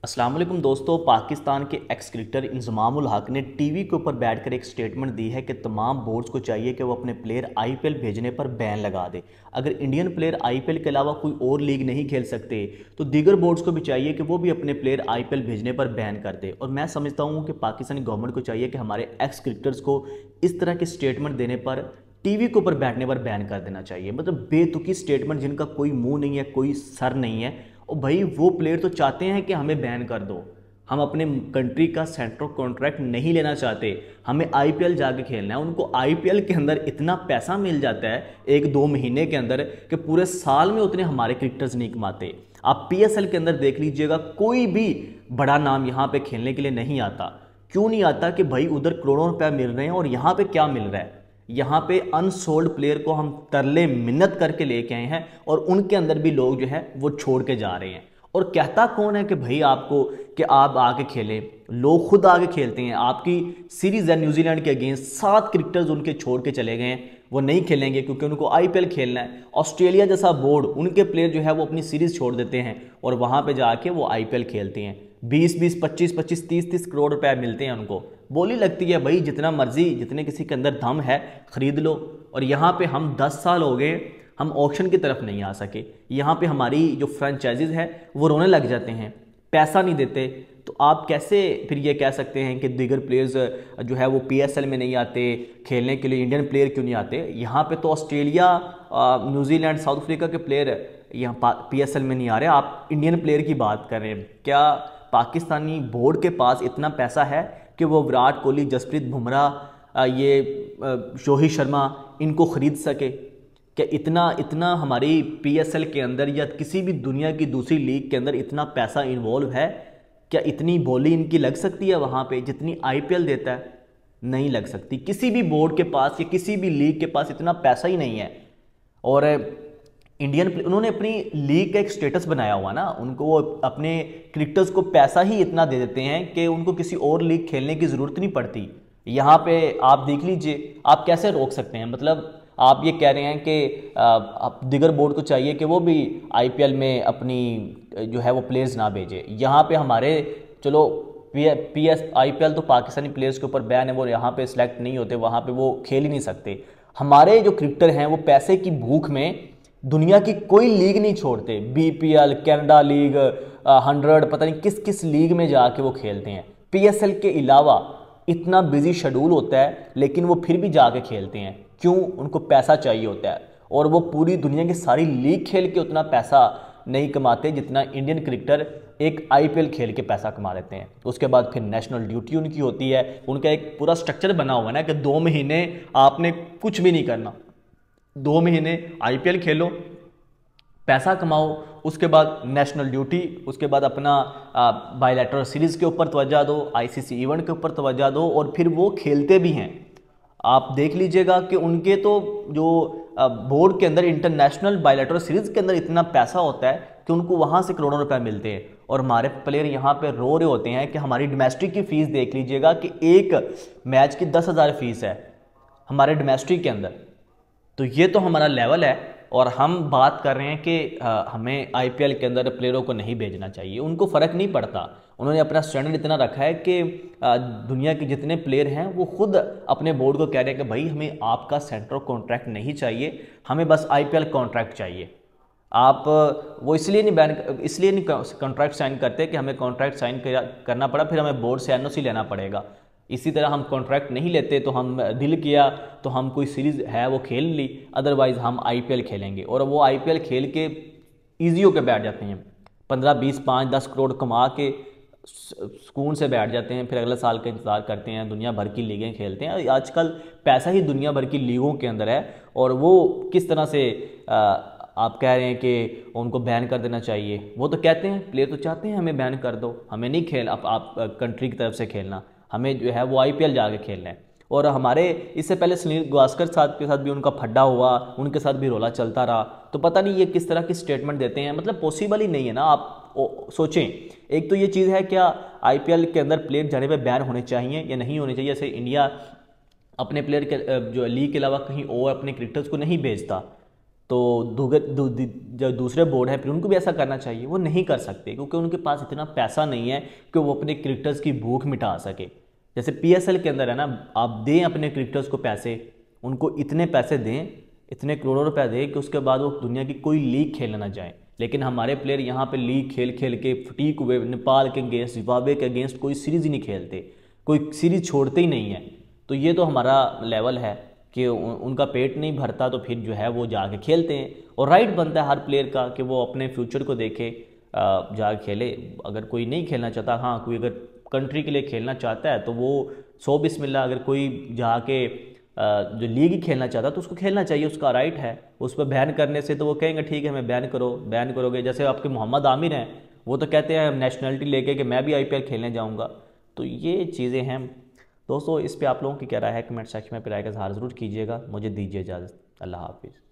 अस्सलाम वालेकुम दोस्तों। पाकिस्तान के एक्स क्रिकेटर इंजमामुल हक ने टीवी के ऊपर बैठकर एक स्टेटमेंट दी है कि तमाम बोर्ड्स को चाहिए कि वो अपने प्लेयर आईपीएल भेजने पर बैन लगा दे। अगर इंडियन प्लेयर आईपीएल के अलावा कोई और लीग नहीं खेल सकते तो दीगर बोर्ड्स को भी चाहिए कि वो भी अपने प्लेयर आईपीएल भेजने पर बैन कर दे। और मैं समझता हूँ कि पाकिस्तानी गवर्नमेंट को चाहिए कि हमारे एक्स क्रिकेटर्स को इस तरह के स्टेटमेंट देने पर टीवी के ऊपर बैठने पर बैन कर देना चाहिए। मतलब बेतुकी स्टेटमेंट जिनका कोई मुंह नहीं है, कोई सर नहीं है। और भाई वो प्लेयर तो चाहते हैं कि हमें बैन कर दो, हम अपने कंट्री का सेंट्रल कॉन्ट्रैक्ट नहीं लेना चाहते, हमें आईपीएल जाके खेलना है। उनको आईपीएल के अंदर इतना पैसा मिल जाता है एक दो महीने के अंदर कि पूरे साल में उतने हमारे क्रिकेटर्स नहीं कमाते। आप पीएसएल के अंदर देख लीजिएगा, कोई भी बड़ा नाम यहाँ पे खेलने के लिए नहीं आता। क्यों नहीं आता? कि भाई उधर करोड़ों रुपया मिल रहे हैं और यहाँ पे क्या मिल रहा है? यहाँ पे अनसोल्ड प्लेयर को हम तरले मिन्नत करके लेके आए हैं और उनके अंदर भी लोग जो है वो छोड़ के जा रहे हैं। और कहता कौन है कि भाई आपको कि आप आके खेलें? लोग खुद आके खेलते हैं। आपकी सीरीज है न्यूजीलैंड के अगेंस्ट, 7 क्रिकेटर्स उनके छोड़ के चले गए हैं, वो नहीं खेलेंगे क्योंकि उनको आईपीएल खेलना है। ऑस्ट्रेलिया जैसा बोर्ड, उनके प्लेयर जो है वो अपनी सीरीज छोड़ देते हैं और वहां पे जाके वो आईपीएल खेलते हैं। 20-20, 25-25, 30-30 करोड़ रुपए मिलते हैं उनको। बोली लगती है भाई जितना मर्जी, जितने किसी के अंदर दम है खरीद लो। और यहाँ पे हम 10 साल हो गए, हम ऑक्शन की तरफ नहीं आ सके। यहाँ पे हमारी जो फ्रेंचाइजीज है वो रोने लग जाते हैं, पैसा नहीं देते। तो आप कैसे फिर ये कह सकते हैं कि दीगर प्लेयर्स जो है वो पीएसएल में नहीं आते खेलने के लिए? इंडियन प्लेयर क्यों नहीं आते? यहाँ पे तो ऑस्ट्रेलिया, न्यूजीलैंड, साउथ अफ्रीका के प्लेयर यहाँ पीएसएल में नहीं आ रहे। आप इंडियन प्लेयर की बात कर रहे हैं। क्या पाकिस्तानी बोर्ड के पास इतना पैसा है कि वो विराट कोहली, जसप्रीत बुमराह, रोहित शर्मा इनको खरीद सके? क्या इतना हमारी पीएसएल के अंदर या किसी भी दुनिया की दूसरी लीग के अंदर इतना पैसा इन्वॉल्व है? क्या इतनी बोली इनकी लग सकती है वहाँ पे जितनी आईपीएल देता है? नहीं लग सकती। किसी भी बोर्ड के पास या किसी भी लीग के पास इतना पैसा ही नहीं है। और उन्होंने अपनी लीग का एक स्टेटस बनाया हुआ ना, उनको वो अपने क्रिकेटर्स को पैसा ही इतना दे देते हैं कि उनको किसी और लीग खेलने की ज़रूरत नहीं पड़ती। यहाँ पे आप देख लीजिए, आप कैसे रोक सकते हैं? मतलब आप ये कह रहे हैं कि आप दिगर बोर्ड को चाहिए कि वो भी आईपीएल में अपनी जो है वो प्लेयर्स ना भेजे। यहाँ पे हमारे चलो आईपीएल तो पाकिस्तानी प्लेयर्स के ऊपर बैन है, वो यहाँ पे सिलेक्ट नहीं होते, वहाँ पे वो खेल ही नहीं सकते। हमारे जो क्रिकेटर हैं वो पैसे की भूख में दुनिया की कोई लीग नहीं छोड़ते। बीपीएल, कनाडा लीग, 100, पता नहीं किस किस लीग में जाके वो खेलते हैं। पीएसएल के अलावा इतना बिजी शेड्यूल होता है लेकिन वो फिर भी जाके खेलते हैं। क्यों? उनको पैसा चाहिए होता है। और वो पूरी दुनिया की सारी लीग खेल के उतना पैसा नहीं कमाते जितना इंडियन क्रिकेटर एक आईपीएल खेल के पैसा कमा लेते हैं। उसके बाद फिर नेशनल ड्यूटी उनकी होती है। उनका एक पूरा स्ट्रक्चर बना हुआ है ना कि 2 महीने आपने कुछ भी नहीं करना, 2 महीने आईपीएल खेलो, पैसा कमाओ, उसके बाद नेशनल ड्यूटी, उसके बाद अपना बायलैटरल सीरीज़ के ऊपर तवज्जो दो, आईसीसी इवेंट के ऊपर तवज्जो दो। और फिर वो खेलते भी हैं। आप देख लीजिएगा कि उनके तो जो बोर्ड के अंदर इंटरनेशनल बायलैटरल सीरीज़ के अंदर इतना पैसा होता है कि उनको वहाँ से करोड़ों रुपए मिलते हैं। और हमारे प्लेयर यहाँ पे रो रहे होते हैं कि हमारी डोमेस्टिक की फ़ीस देख लीजिएगा कि एक मैच की 10,000 फीस है हमारे डोमेस्टिक के अंदर। तो ये तो हमारा लेवल है। और हम बात कर रहे हैं कि हमें आईपीएल के अंदर प्लेयरों को नहीं भेजना चाहिए। उनको फ़र्क नहीं पड़ता। उन्होंने अपना स्टैंडर्ड इतना रखा है कि दुनिया के जितने प्लेयर हैं वो खुद अपने बोर्ड को कह रहे हैं कि भाई हमें आपका सेंट्रल कॉन्ट्रैक्ट नहीं चाहिए, हमें बस आईपीएल कॉन्ट्रैक्ट चाहिए। आप वो इसलिए नहीं कॉन्ट्रैक्ट साइन करते कि हमें कॉन्ट्रैक्ट साइन करना पड़ा, फिर हमें बोर्ड से एनओसी लेना पड़ेगा। इसी तरह हम कॉन्ट्रैक्ट नहीं लेते तो हम दिल किया तो हम कोई सीरीज़ है वो खेल ली, अदरवाइज़ हम आईपीएल खेलेंगे। और वो आईपीएल खेल के ईजी होकर बैठ जाते हैं, 15, 20, 5, 10 करोड़ कमा के सुकून से बैठ जाते हैं। फिर अगले साल का इंतज़ार करते हैं, दुनिया भर की लीगें खेलते हैं। आजकल पैसा ही दुनिया भर की लीगों के अंदर है। और वो किस तरह से आप कह रहे हैं कि उनको बैन कर देना चाहिए? वो तो कहते हैं, प्लेयर तो चाहते हैं हमें बैन कर दो, हमें नहीं खेल आप कंट्री की तरफ से खेलना, हमें जो है वो आईपीएल जाके खेलना है। और हमारे इससे पहले सुनील गावस्कर साहब के साथ भी उनका फड्डा हुआ, उनके साथ भी रोला चलता रहा। तो पता नहीं ये किस तरह की स्टेटमेंट देते हैं। मतलब पॉसिबल ही नहीं है ना। आप सोचें, एक तो ये चीज़ है, क्या आईपीएल के अंदर प्लेयर जाने पे बैन होने चाहिए या नहीं होने चाहिए? जैसे इंडिया अपने प्लेयर के जो लीग के अलावा कहीं और अपने क्रिकेटर्स को नहीं भेजता, तो जो दूसरे बोर्ड है फिर उनको भी ऐसा करना चाहिए। वो नहीं कर सकते क्योंकि उनके पास इतना पैसा नहीं है कि वो अपने क्रिकेटर्स की भूख मिटा सके। जैसे PSL के अंदर है ना, आप दें अपने क्रिकेटर्स को पैसे, उनको इतने पैसे दें, इतने करोड़ों रुपए दें कि उसके बाद वो दुनिया की कोई लीग खेलने ना जाए। लेकिन हमारे प्लेयर यहाँ पे लीग खेल खेल के फटीक हुए, नेपाल के अगेंस्ट, जिम्बाब्वे के अगेंस्ट कोई सीरीज़ ही नहीं खेलते, कोई सीरीज़ छोड़ते ही नहीं है। तो ये तो हमारा लेवल है कि उनका पेट नहीं भरता तो फिर जो है वो जाके खेलते हैं। और राइट बनता है हर प्लेयर का कि वो अपने फ्यूचर को देखे, जाके खेले। अगर कोई नहीं खेलना चाहता, हाँ कोई अगर कंट्री के लिए खेलना चाहता है तो वो 100 बिस्मिल्लाह, अगर कोई जाके जो लीग ही खेलना चाहता है तो उसको खेलना चाहिए, उसका राइट है। उस पर बैन करने से तो वो कहेंगे ठीक है हमें बैन करो, बैन करोगे। जैसे आपके मोहम्मद आमिर हैं, वो तो कहते हैं नेशनलिटी लेके कि मैं भी IPL खेलने जाऊँगा। तो ये चीज़ें हैं दोस्तों। इस पे आप लोगों की क्या राय है, कमेंट सेक्शन में राय का इज़हार ज़रूर कीजिएगा। मुझे दीजिए इजाज़त। अल्लाह हाफिज़।